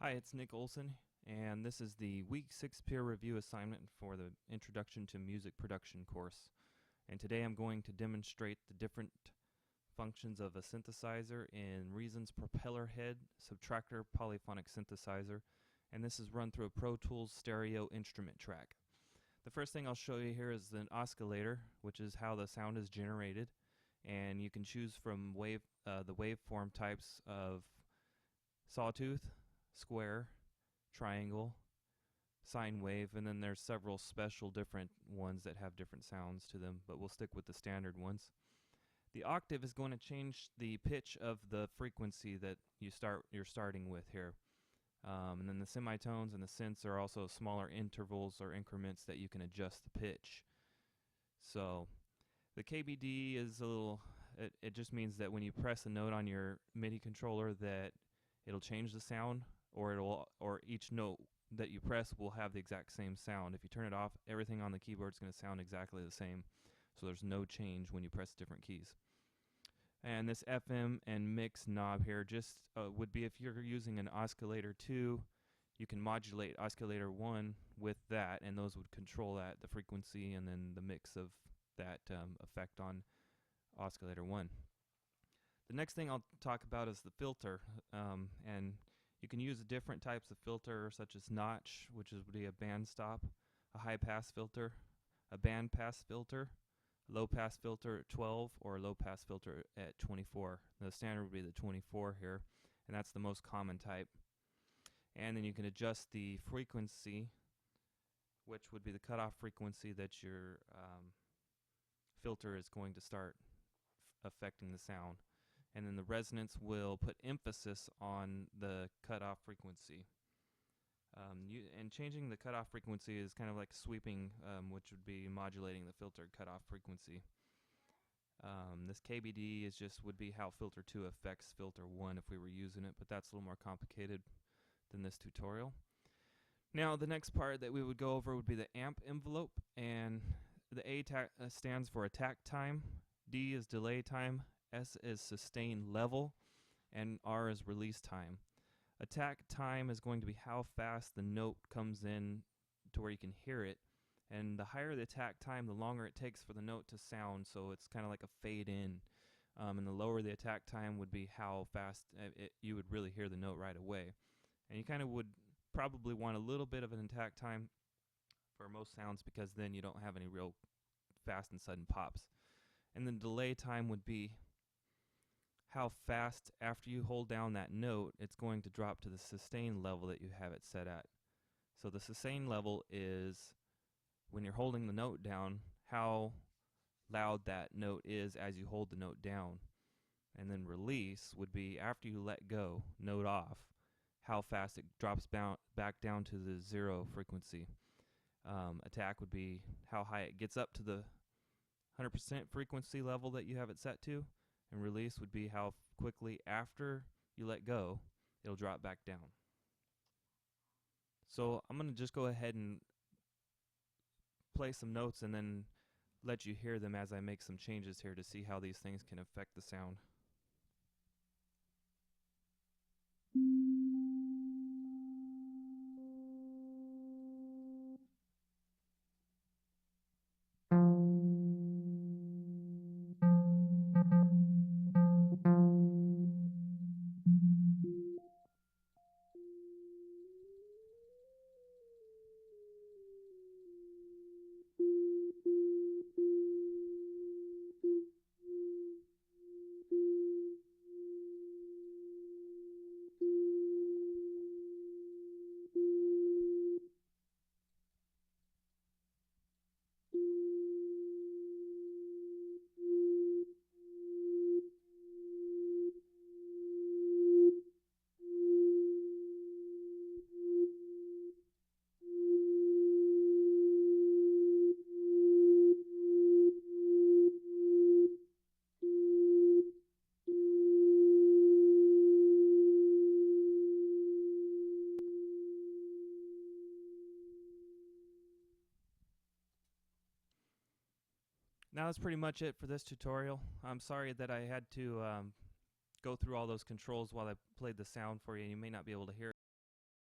Hi, it's Nick Olson, and this is the Week 6 peer review assignment for the Introduction to Music Production course. And today I'm going to demonstrate the different functions of a synthesizer in Reason's Propellerhead Subtractor Polyphonic synthesizer, and this is run through a Pro Tools stereo instrument track. The first thing I'll show you here is an oscillator, which is how the sound is generated, and you can choose from the waveform types of sawtooth, square, triangle, sine wave, and then there's several special different ones that have different sounds to them, but we'll stick with the standard ones. The octave is going to change the pitch of the frequency that you're starting with here. And then the semitones and the synths are also smaller intervals or increments that you can adjust the pitch. So the KBD is it just means that when you press a note on your MIDI controller that it'll change the sound, or each note that you press will have the exact same sound. If you turn it off, everything on the keyboard is going to sound exactly the same. So there's no change when you press different keys. And this FM and mix knob here just would be if you're using an oscillator 2, you can modulate oscillator 1 with that, and those would control the frequency and then the mix of that effect on oscillator 1. The next thing I'll talk about is the filter, and you can use different types of filter, such as notch, which would be a band stop, a high pass filter, a band pass filter, a low pass filter at 12, or a low pass filter at 24. The standard would be the 24 here, and that's the most common type. And then you can adjust the frequency, which would be the cutoff frequency that your filter is going to start affecting the sound. And then the resonance will put emphasis on the cutoff frequency. And changing the cutoff frequency is kind of like sweeping, which would be modulating the filter cutoff frequency. This KBD would be how filter 2 affects filter 1 if we were using it, but that's a little more complicated than this tutorial. Now the next part that we would go over would be the amp envelope, and the A stands for attack time, D is delay time, S is sustain level, and R is release time. Attack time is going to be how fast the note comes in to where you can hear it, and the higher the attack time, the longer it takes for the note to sound, so it's kind of like a fade in. And the lower the attack time would be how fast you would really hear the note right away. And you kind of would probably want a little bit of an attack time for most sounds, because then you don't have any real fast and sudden pops. And then delay time would be how fast after you hold down that note it's going to drop to the sustain level that you have it set at. So the sustain level is when you're holding the note down, how loud that note is as you hold the note down. And then release would be after you let go, note off, how fast it drops back down to the 0 frequency. Attack would be how high it gets up to the 100% frequency level that you have it set to. And release would be how quickly after you let go, it'll drop back down. So I'm going to just go ahead and play some notes and then let you hear them as I make some changes here to see how these things can affect the sound. Now that's pretty much it for this tutorial. I'm sorry that I had to go through all those controls while I played the sound for you, and you may not be able to hear it.